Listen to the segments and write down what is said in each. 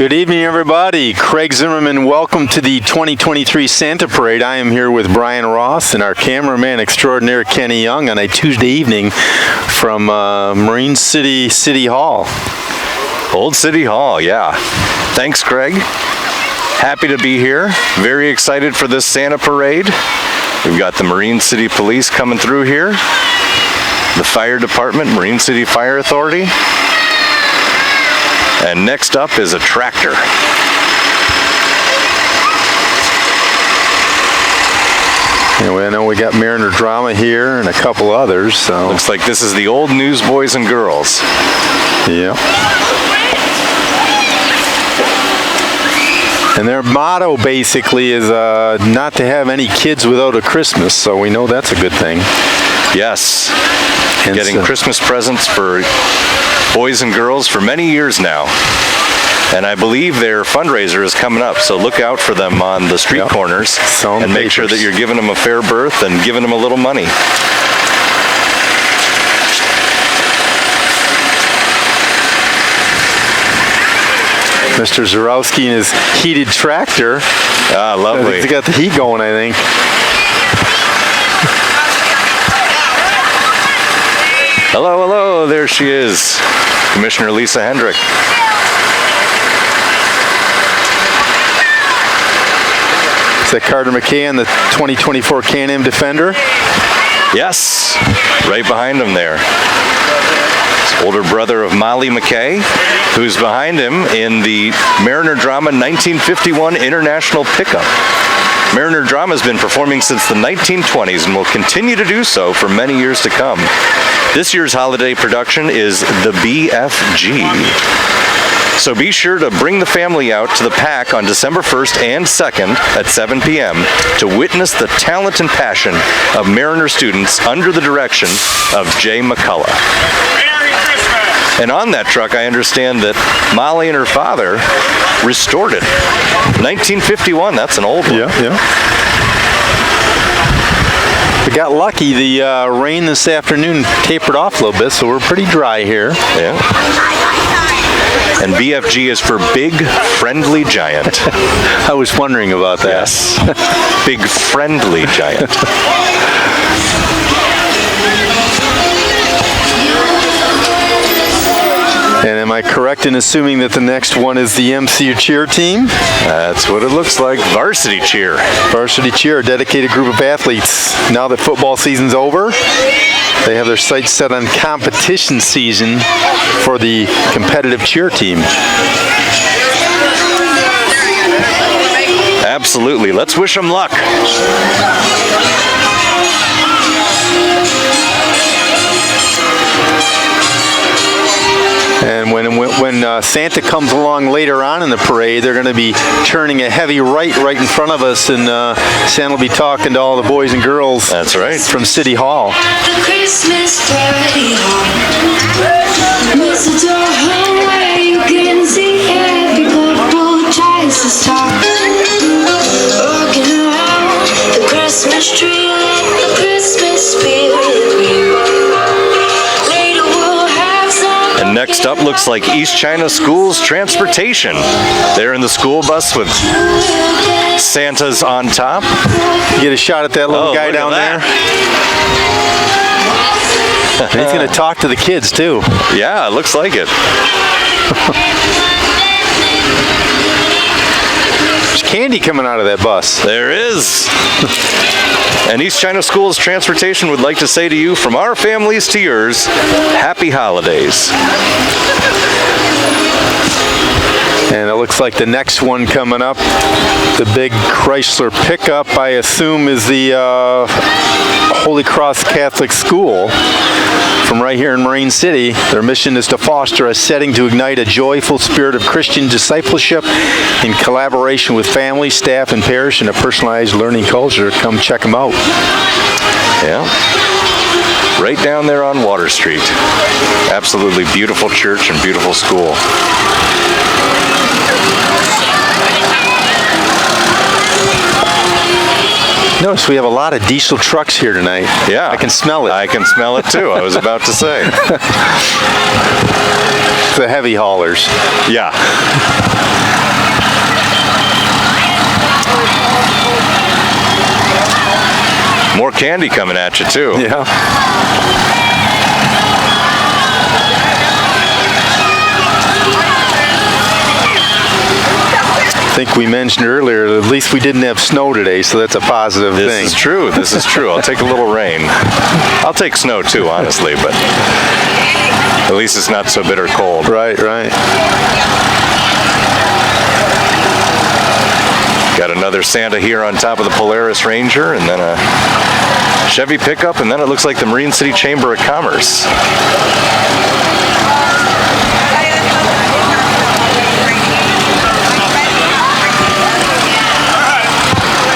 Good evening, everybody. Craig Zimmerman, welcome to the 2023 Santa Parade. I am here with Brian Ross and our cameraman extraordinaire, Kenny Young, on a Tuesday evening from Marine City City Hall. Old City Hall, yeah. Thanks, Craig. Happy to be here. Very excited for this Santa Parade. We've got the Marine City Police coming through here, the Fire Department, Marine City Fire Authority, and next up is a tractor. Anyway, I know we got Mariner Drama here and a couple others. So looks like this is the old Newsboys and Girls. Yeah. And their motto basically is not to have any kids without a Christmas, so we know that's a good thing. Yes. Getting Christmas presents for boys and girls for many years now. And I believe their fundraiser is coming up, so look out for them on the street corners and make sure that you're giving them a fair berth and giving them a little money. Mr. Zarowski and his heated tractor. Ah, lovely. He's got the heat going, I think. Hello, hello, there she is, Commissioner Lisa Hendrick. Is that Carter McKay on the 2024 Can-Am Defender? Yes, right behind him there. His older brother of Molly McKay, who's behind him in the Mariner Drama 1951 International Pickup. Mariner Drama has been performing since the 1920s and will continue to do so for many years to come. This year's holiday production is the BFG. So be sure to bring the family out to the Pack on December 1st and 2nd at 7 p.m. to witness the talent and passion of Mariner students under the direction of Jay McCullough. Merry Christmas! And on that truck, I understand that Molly and her father restored it. 1951, that's an old one. Yeah. We got lucky. The rain this afternoon tapered off a little bit, so we're pretty dry here. Yeah. And BFG is for Big Friendly Giant. I was wondering about that. Yes. Big Friendly Giant. And am I correct in assuming that the next one is the MCU cheer team? That's what it looks like. Varsity cheer. Varsity cheer, a dedicated group of athletes. Now that football season's over, they have their sights set on competition season for the competitive cheer team. Absolutely. Let's wish them luck. And when Santa comes along later on in the parade, they're going to be turning a heavy right in front of us, and Santa will be talking to all the boys and girls. That's right. From City Hall. The Christmas party hall. Mistletoe hung where you can see every couple tries to stop. Walking around the Christmas tree, let the Christmas spirit ring. And next up looks like East China Schools Transportation. They're in the school bus with Santas on top. Get a shot at that little guy down there. And he's going to talk to the kids too. Yeah, it looks like it. There's candy coming out of that bus. There is. And East China Schools Transportation would like to say to you, from our families to yours, happy holidays. And it looks like the next one coming up, the big Chrysler pickup, I assume is the Holy Cross Catholic School from right here in Marine City. Their mission is to foster a setting to ignite a joyful spirit of Christian discipleship in collaboration with family, staff, and parish in a personalized learning culture. Come check them out. Yeah. Right down there on Water Street. Absolutely beautiful church and beautiful school. Notice we have a lot of diesel trucks here tonight. Yeah. I can smell it. I can smell it too. I was about to say. The heavy haulers. Yeah. More candy coming at you, too. Yeah. I think we mentioned earlier, at least we didn't have snow today, so that's a positive This thing. is true. This is true. I'll take a little rain. I'll take snow, too, honestly, but at least it's not so bitter cold. Right, right. Got another Santa here on top of the Polaris Ranger, and then a Chevy pickup, and then it looks like the Marine City Chamber of Commerce.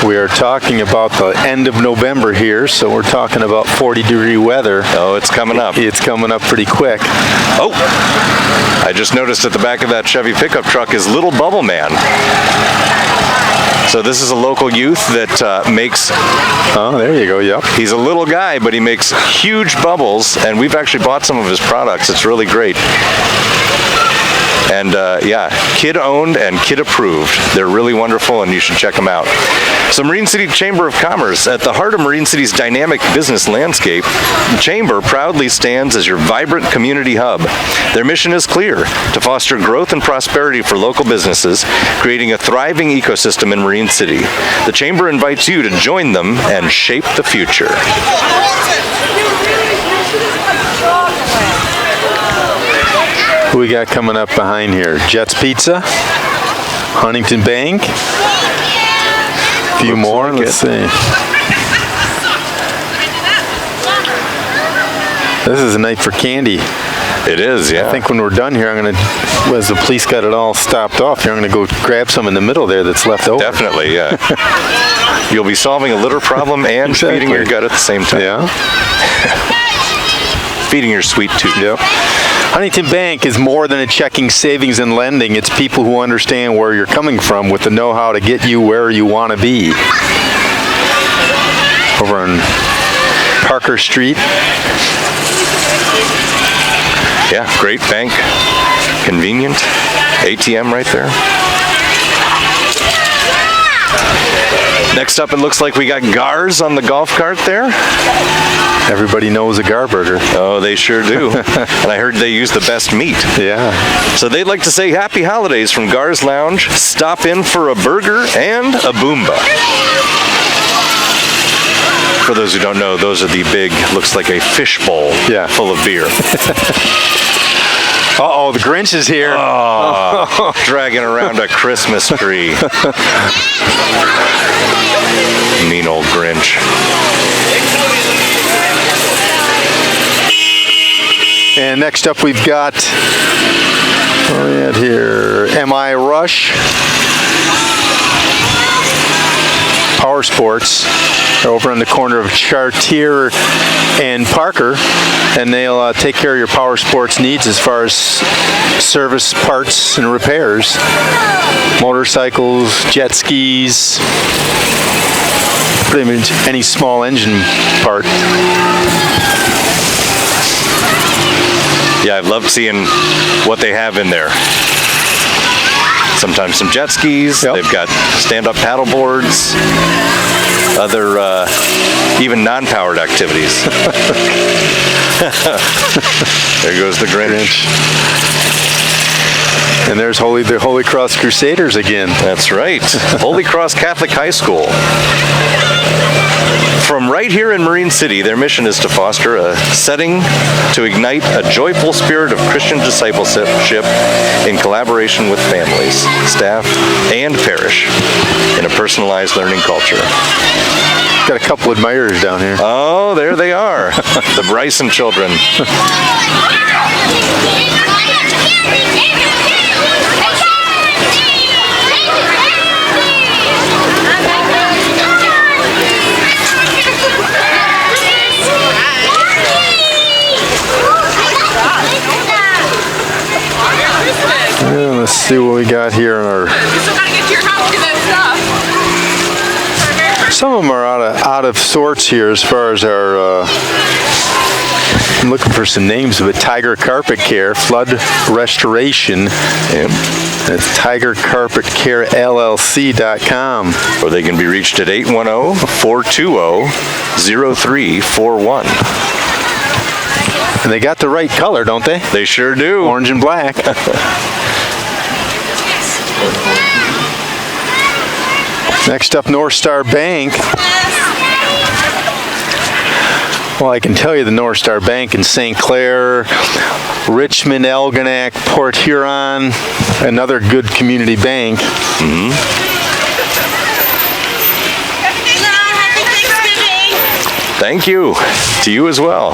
We are talking about the end of November here, so we're talking about 40-degree weather. Oh, it's coming up. It's coming up pretty quick. Oh, I just noticed at the back of that Chevy pickup truck is Little Bubble Man. So this is a local youth that makes, Oh, there you go, yep. he's a little guy, but he makes huge bubbles, and we've actually bought some of his products. It's really great. And yeah, kid owned and kid approved. They're really wonderful, and you should check them out. So Marine City Chamber of Commerce, at the heart of Marine City's dynamic business landscape, the Chamber proudly stands as your vibrant community hub. Their mission is clear: to foster growth and prosperity for local businesses, creating a thriving ecosystem in Marine City. The Chamber invites you to join them and shape the future. Who we got coming up behind here? Jets Pizza, Huntington Bank. A few Looks more, like let's see. This is a night for candy. It is, yeah. I think when we're done here, I'm gonna, as the police got it all stopped off here, I'm gonna go grab some in the middle there that's left over. Definitely, yeah. You'll be solving a litter problem and Exactly. feeding your gut at the same time. Yeah. Feeding your sweet tooth. Yep. Huntington Bank is more than a checking, savings, and lending. It's people who understand where you're coming from with the know-how to get you where you want to be. Over on Parker Street. Yeah, great bank. Convenient. ATM right there. Next up, it looks like we got Gars on the golf cart there. Everybody knows a Gar Burger. Oh, they sure do. And I heard they use the best meat. Yeah. So they'd like to say happy holidays from Gars Lounge. Stop in for a burger and a Boomba. For those who don't know, those are the big, looks like a fish bowl Yeah. full of beer. Uh-oh, the Grinch is here. Oh, dragging around a Christmas tree. Mean old Grinch. And next up we've got, what do we have here? MI Rush. Power Sports. They're over on the corner of Chartier and Parker, and they'll take care of your power sports needs as far as service, parts, and repairs. Motorcycles, jet skis, pretty much any small engine part. Yeah, I've loved seeing what they have in there. Sometimes some jet skis. Yep. They've got stand-up paddle boards. Other, even non-powered activities. There goes the Grinch. And there's the Holy Cross Crusaders again. That's right. Holy Cross Catholic High School. From right here in Marine City, their mission is to foster a setting to ignite a joyful spirit of Christian discipleship in collaboration with families, staff, and parish in a personalized learning culture. Got a couple admirers down here. Oh, there they are. The Bryson children. Yeah, let's see what we got here in our. Some of them are out of sorts here as far as our I'm looking for some names of it. Tiger Carpet Care, Flood Restoration. Yep. That's tigercarpetcarellc.com. Or they can be reached at 810-420-0341. And they got the right color, don't they? They sure do. Orange and black. Next up, North Star Bank. Well, I can tell you the North Star Bank in St. Clair, Richmond, Elginak, Port Huron, another good community bank. Mm-hmm. Thank you. To you as well.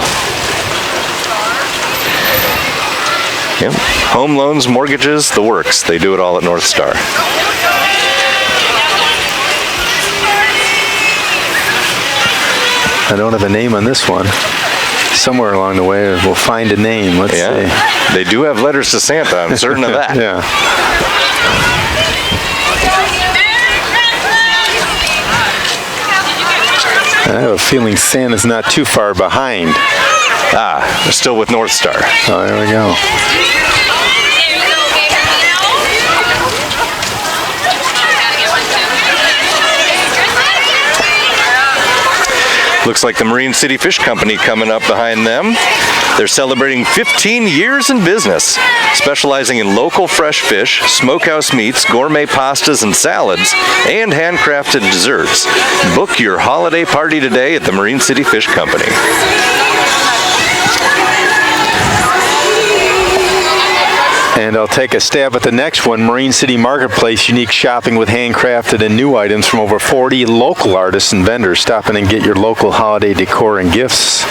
Yep. Home loans, mortgages, the works. They do it all at North Star. I don't have a name on this one. Somewhere along the way, we'll find a name. Let's see. They do have letters to Santa. I'm certain of that. Yeah. I have a feeling Santa's not too far behind. Ah, they're still with North Star. Oh, there we go. Looks like the Marine City Fish Company coming up behind them. They're celebrating 15 years in business, specializing in local fresh fish, smokehouse meats, gourmet pastas and salads, and handcrafted desserts. Book your holiday party today at the Marine City Fish Company. And I'll take a stab at the next one, Marine City Marketplace, unique shopping with handcrafted and new items from over 40 local artists and vendors. Stop in and get your local holiday decor and gifts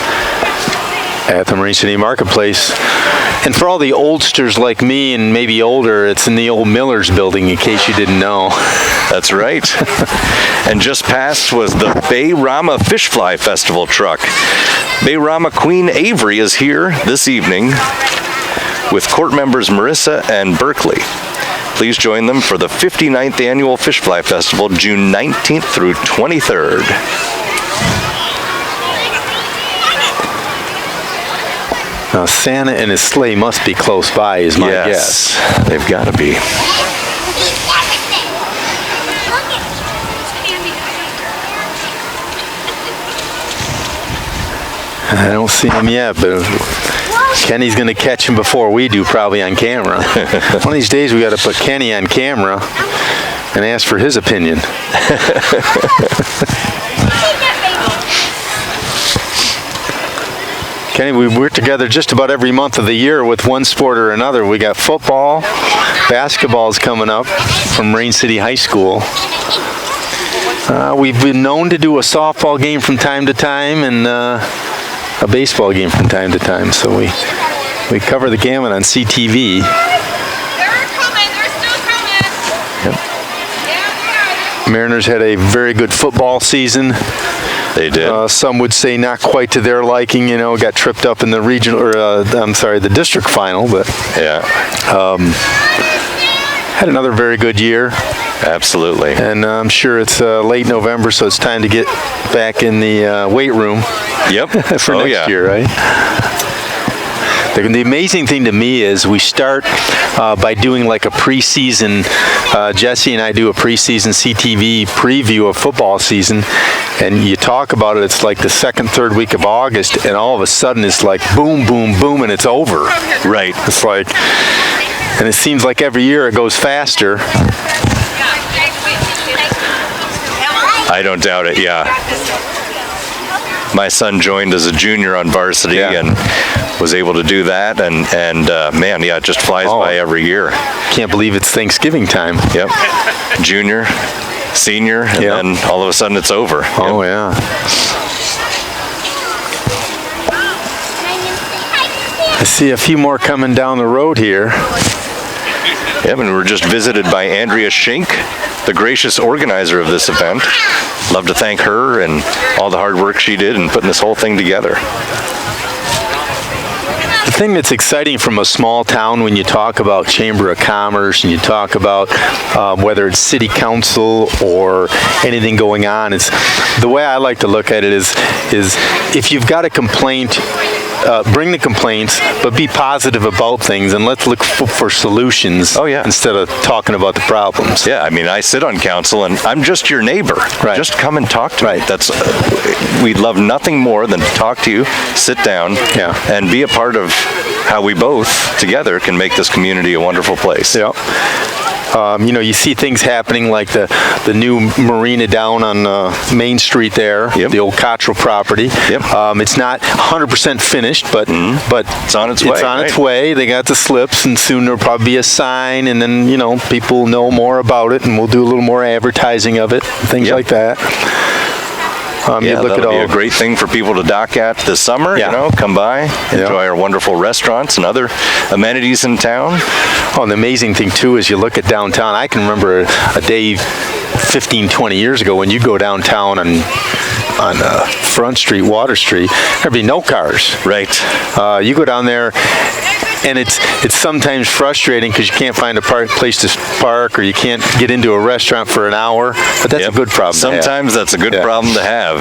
at the Marine City Marketplace. And for all the oldsters like me and maybe older, it's in the old Miller's building, in case you didn't know. That's right. And just past was the Bay Rama Fish Fly Festival truck. Bay Rama Queen Avery is here this evening with court members Marissa and Berkeley. Please join them for the 59th Annual Fish Fly Festival, June 19th through 23rd. Now, Santa and his sleigh must be close by, is my guess. Yes, they've got to be. I don't see him yet, but Kenny's going to catch him before we do, probably on camera. One of these days, we got to put Kenny on camera and ask for his opinion. Kenny, we work together just about every month of the year with one sport or another. We got football, basketball's coming up from Marine City High School. We've been known to do a softball game from time to time and a baseball game from time to time. So we cover the gamut on CTV. They're coming. They're still coming. Yep. Yeah, Mariners had a very good football season. They did. Some would say not quite to their liking, you know, got tripped up in the regional, or the district final, but Yeah, had another very good year. absolutely. And I'm sure it's late November, so it's time to get back in the weight room Yep. for next year, right? The amazing thing to me is we start by doing like a preseason, Jesse and I do a preseason CTV preview of football season, and you talk about it, it's like the second, third week of August, and all of a sudden it's like boom, boom, boom, and it's over. Right. It's like, and it seems like every year it goes faster. I don't doubt it, yeah. My son joined as a junior on varsity and was able to do that, and man, yeah, it just flies by every year. Can't believe it's Thanksgiving time. Yep. Junior, senior, and then all of a sudden it's over. Oh, yeah. I see a few more coming down the road here. Yep, and we're just visited by Andrea Schink, the gracious organizer of this event. Love to thank her and all the hard work she did in putting this whole thing together. The thing that's exciting from a small town when you talk about Chamber of Commerce and you talk about whether it's city council or anything going on, is the way I like to look at it is if you've got a complaint bring the complaints, but be positive about things, and let's look for solutions. Oh, yeah. Instead of talking about the problems. Yeah, I mean, I sit on council, and I'm just your neighbor. Right. Just come and talk to me. Right. That's we'd love nothing more than to talk to you, sit down, Yeah. and be a part of how we both together can make this community a wonderful place. Yeah. You see things happening like the new marina down on Main Street there, Yep. the old Cottrell property. Yep. It's not 100% finished, but It's on its way, It's on its right? way. They got the slips, and soon there'll probably be a sign, and then people know more about it, and we'll do a little more advertising of it, things Yep. like that. You Yeah, look that'll at be all. a great thing for people to dock at this summer. Yeah. Come by, enjoy our wonderful restaurants and other amenities in town. Oh, and the amazing thing too is you look at downtown. I can remember a day 15, 20 years ago when you go downtown on Front Street, Water Street, there'd be no cars. Right. You go down there, and it's sometimes frustrating because you can't find a place to park, or you can't get into a restaurant for an hour. But that's Yep. a good problem. to have. Sometimes that's a good Yeah. problem to have.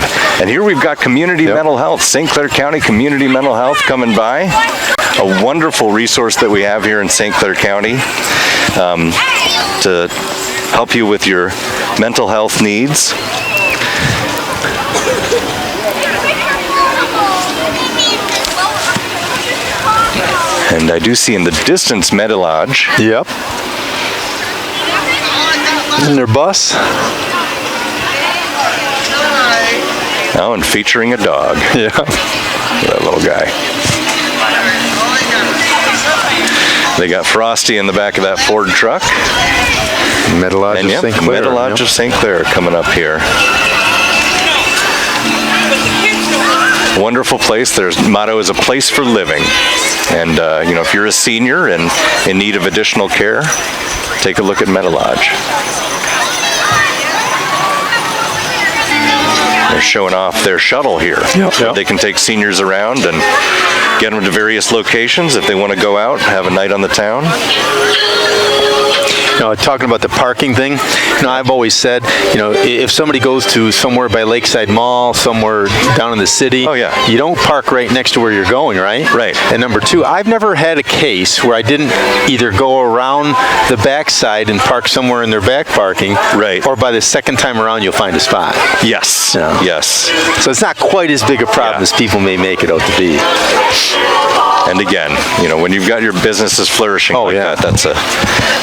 And here we've got community Yep. mental health, St. Clair County Community Mental Health coming by. A wonderful resource that we have here in St. Clair County to help you with your mental health needs. And I do see in the distance Medilodge. Yep. In their bus. Oh, and featuring a dog. Yeah. That little guy. They got Frosty in the back of that Ford truck. Medalodge And of yep, St. Clair. Medalodge yep. of St. Clair coming up here. Wonderful place. Their motto is a place for living. And, if you're a senior and in need of additional care, take a look at Medalodge. They're showing off their shuttle here. Yep. They can take seniors around and get them to various locations if they want to go out and have a night on the town. Talking about the parking thing, I've always said, if somebody goes to somewhere by Lakeside Mall, somewhere down in the city, Oh, yeah. you don't park right next to where you're going, right? Right. And number two, I've never had a case where I didn't either go around the backside and park somewhere in their back parking, Right. or by the second time around you'll find a spot. Yes. Yeah. Yes. So it's not quite as big a problem Yeah. as people may make it out to be. And again, when you've got your businesses flourishing Oh, like yeah. that, that's a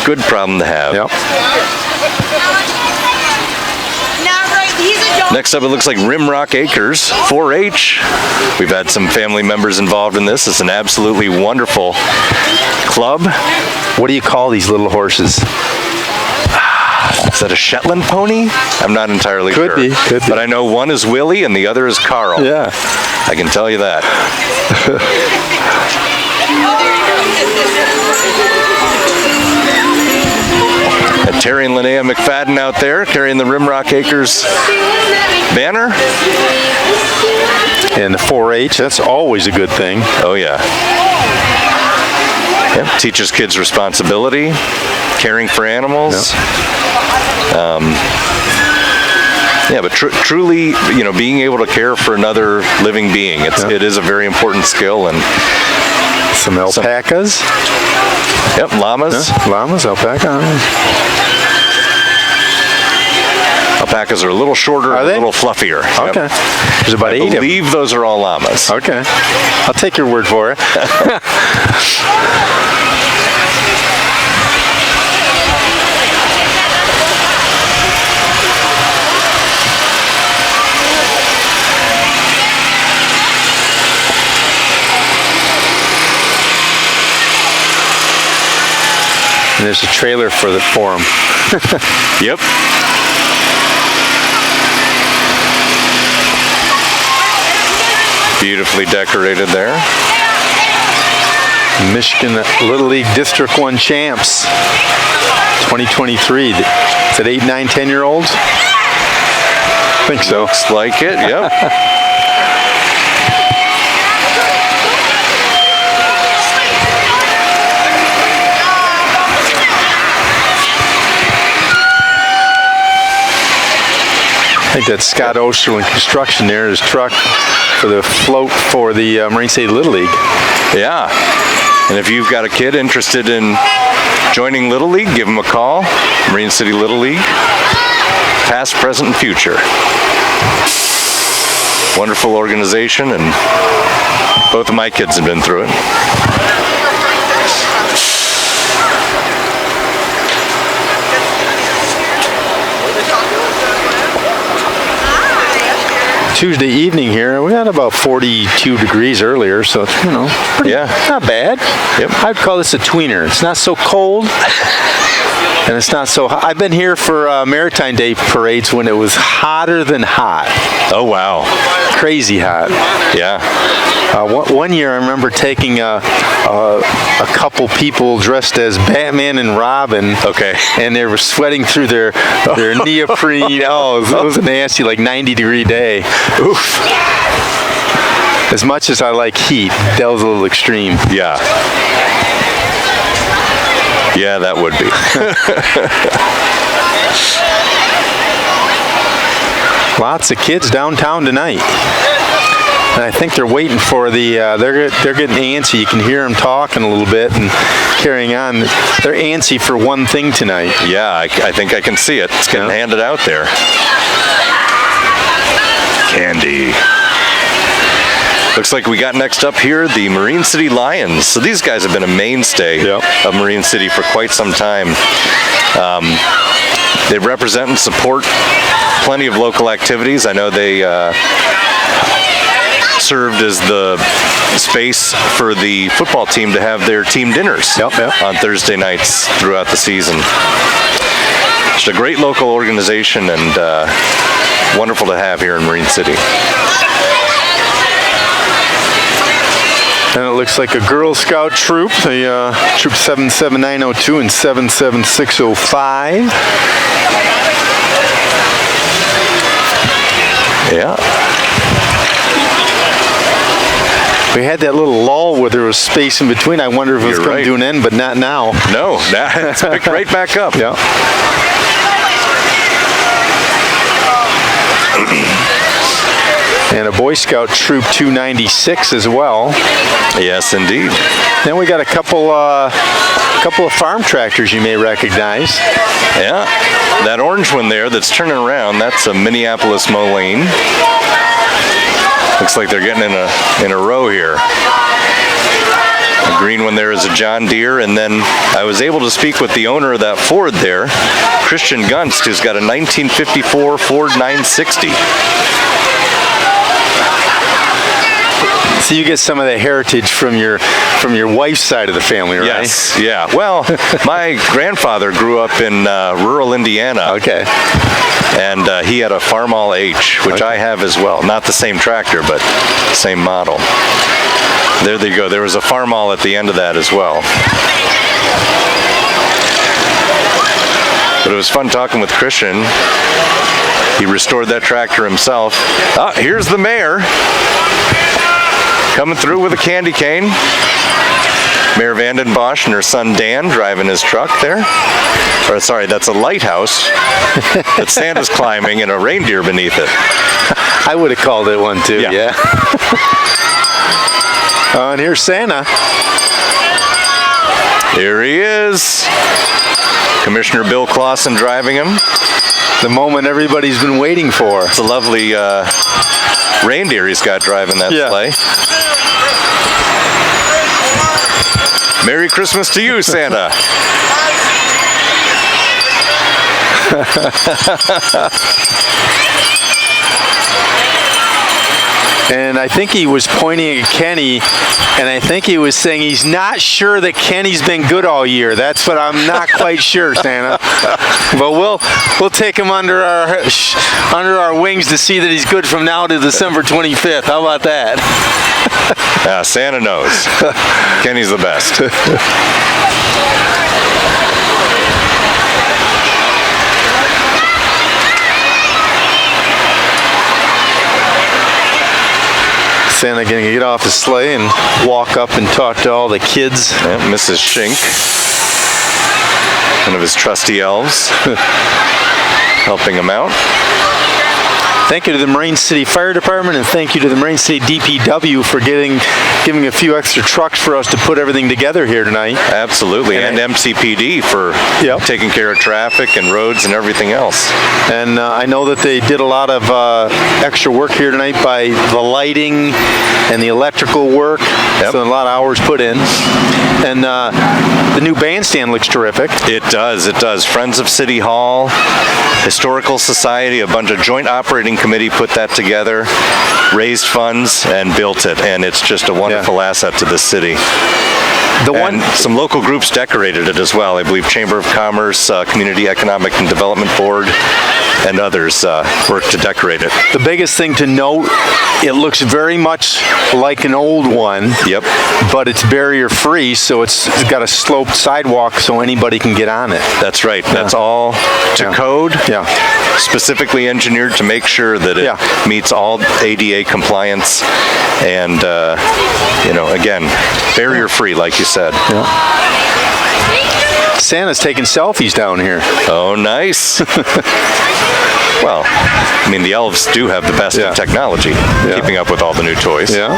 good problem to have. Yep. Not right. He's a dog. Next up, it looks like Rimrock Acres 4-H. We've had some family members involved in this. It's an absolutely wonderful club. What do you call these little horses? Is that a Shetland pony? I'm not entirely Could sure. be, could be. But I know one is Willie and the other is Carl. Yeah. I can tell you that. And Terry and Linnea McFadden out there carrying the Rimrock Acres banner. And the 4-H, that's always a good thing. Oh, yeah. Yep. Teaches kids responsibility, caring for animals. Yeah, but truly, being able to care for another living being, it is a very important skill. And Some alpacas. yep, llamas. Llamas, alpaca. Alpacas are a little shorter Are and a they? little fluffier. Yep. Okay. There's about I 8 of them. believe those are all llamas. Okay. I'll take your word for it. And there's a trailer for the forum. Yep. Beautifully decorated there. Michigan Little League District 1 champs. 2023. Is it 8, 9, 10-year-olds? I think so. Looks like it, yep. I think that's Scott Osterlin Construction there, his truck for the float for the Marine City Little League. Yeah. And if you've got a kid interested in joining Little League, give them a call. Marine City Little League. Past, present, and future. Wonderful organization, and both of my kids have been through it. Tuesday evening here, we had about 42 degrees earlier, so it's, pretty, not bad. Yep. I'd call this a tweener. It's not so cold, and it's not so hot. I've been here for Maritime Day parades when it was hotter than hot. Oh, wow. Crazy hot. Yeah. One year I remember taking a couple people dressed as Batman and Robin. Okay. And they were sweating through their neoprene. Oh, it was a nasty, like 90-degree day. Oof. As much as I like heat, that was a little extreme. Yeah. Yeah, that would be. Lots of kids downtown tonight. And I think they're waiting for the, they're getting antsy. You can hear them talking a little bit and carrying on. They're antsy for one thing tonight. Yeah, I think I can see it. It's getting handed out there. Candy. Looks like we got next up here the Marine City Lions. So these guys have been a mainstay of Marine City for quite some time. They represent and support plenty of local activities. I know they served as the space for the football team to have their team dinners on Thursday nights throughout the season. It's a great local organization and wonderful to have here in Marine City. And it looks like a Girl Scout troop, the troop 77902 and 77605. Yeah. We had that little lull where there was space in between. I wonder if it was coming to an end, but not now. No, it's picked right back up. Yeah. And a Boy Scout Troop 296 as well. Yes, indeed. Then we got a couple of farm tractors you may recognize. Yeah, that orange one there that's turning around, that's a Minneapolis Moline. Looks like they're getting in a row here. The green one there is a John Deere, and then I was able to speak with the owner of that Ford there, Christian Gunst, who's got a 1954 Ford 960. So you get some of the heritage from your wife's side of the family, right? Yes, yeah. Well, my grandfather grew up in rural Indiana. Okay. And he had a Farmall H, which I have as well. Not the same tractor, but same model. There they go. There was a Farmall at the end of that as well. But it was fun talking with Christian. He restored that tractor himself. Ah, here's the mayor. Coming through with a candy cane. Mayor Vanden Bosch and her son Dan driving his truck there. Or sorry, that's a lighthouse that Santa's climbing and a reindeer beneath it. I would have called it one too, yeah. And here's Santa. Here he is. Commissioner Bill Clausen driving him. The moment everybody's been waiting for. It's a lovely reindeer he's got driving that sleigh. Merry Christmas to you, Santa. And I think he was pointing at Kenny, and I think he was saying he's not sure that Kenny's been good all year. That's what I'm not quite sure, Santa. But we'll take him under our wings to see that he's good from now to December 25th. How about that? Santa knows. Kenny's the best. Santa gonna get off his sleigh and walk up and talk to all the kids. Yeah, Mrs. Shink, one of his trusty elves, helping him out. Thank you to the Marine City Fire Department, and thank you to the Marine City DPW for giving a few extra trucks for us to put everything together here tonight. Absolutely, and MCPD for taking care of traffic and roads and everything else. And I know that they did a lot of extra work here tonight by the lighting and the electrical work. So a lot of hours put in. And the new bandstand looks terrific. It does. Friends of City Hall, Historical Society, a bunch of joint operating committee put that together, raised funds, and built it. And it's just a wonderful asset to the city. Some local groups decorated it as well. I believe Chamber of Commerce, Community Economic and Development Board, and others worked to decorate it. The biggest thing to note, it looks very much like an old one. Yep. But it's barrier-free, so it's got a sloped sidewalk so anybody can get on it. That's right. That's all to code. Yeah. Specifically engineered to make sure that it meets all ADA compliance and, again, barrier-free, like you said. Yeah. Santa's taking selfies down here. Oh, nice. Well, I mean, the elves do have the best of technology, keeping up with all the new toys. Yeah.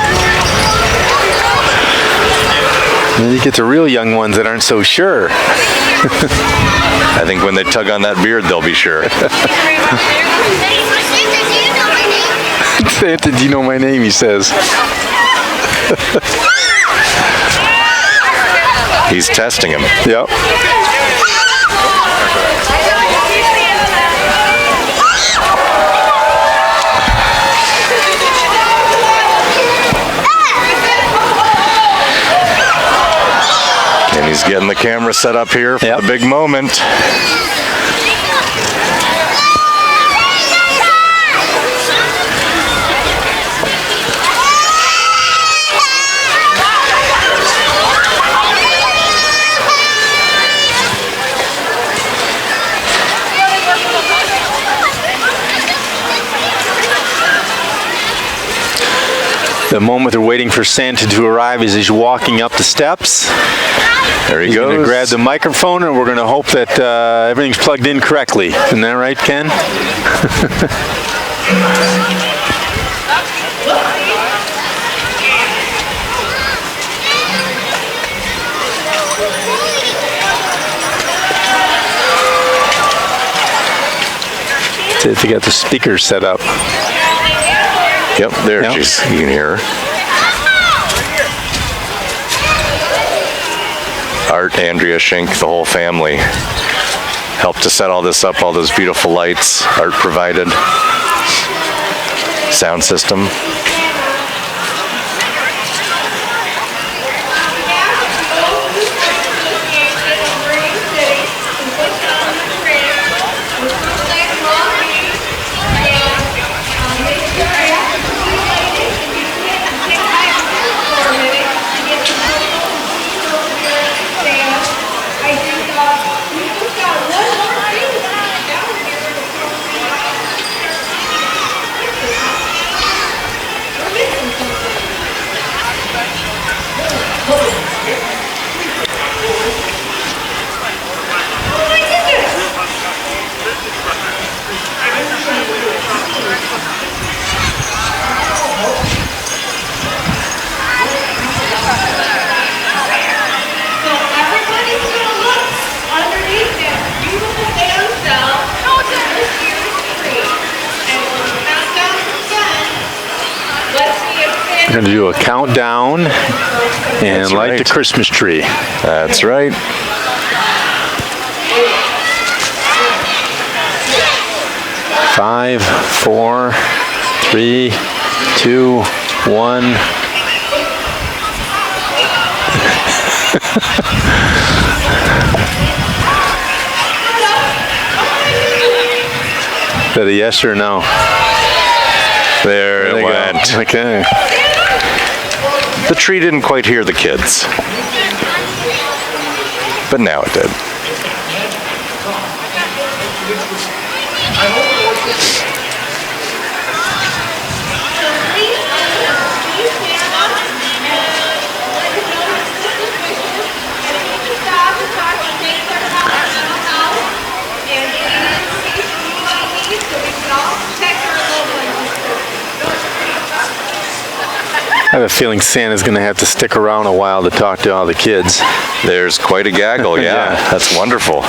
And you get the real young ones that aren't so sure. I think when they tug on that beard, they'll be sure. Santa, do you know my name? He says. He's testing him. Yep. And he's getting the camera set up here for the big moment. The moment they're waiting for Santa to arrive is he's walking up the steps. There he He's goes. going to grab the microphone, and we're going to hope that everything's plugged in correctly. Isn't that right, Ken? To get the speakers set up. Yep, there you can hear her. Art, Andrea Schenk, the whole family helped to set all this up, all those beautiful lights. Art provided. Sound system. We're going to do a countdown and light the Christmas tree. That's right. Five, 4, 3, 2, 1. Is that a yes or no? There it went. Okay. The tree didn't quite hear the kids, but now it did. I have a feeling Santa's going to have to stick around a while to talk to all the kids. There's quite a gaggle, yeah. Yeah. That's wonderful.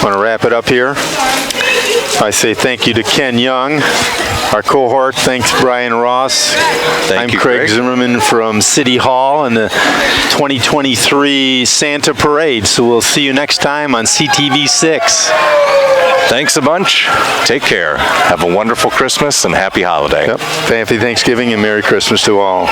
Want to wrap it up here? I say thank you to Ken Young, our cohort. Thanks, Brian Ross. I'm you, Craig Craig. Zimmerman from City Hall and the 2023 Santa Parade. So we'll see you next time on CTV 6. Thanks a bunch. Take care. Have a wonderful Christmas and happy holiday. Yep. Happy Thanksgiving and Merry Christmas to all.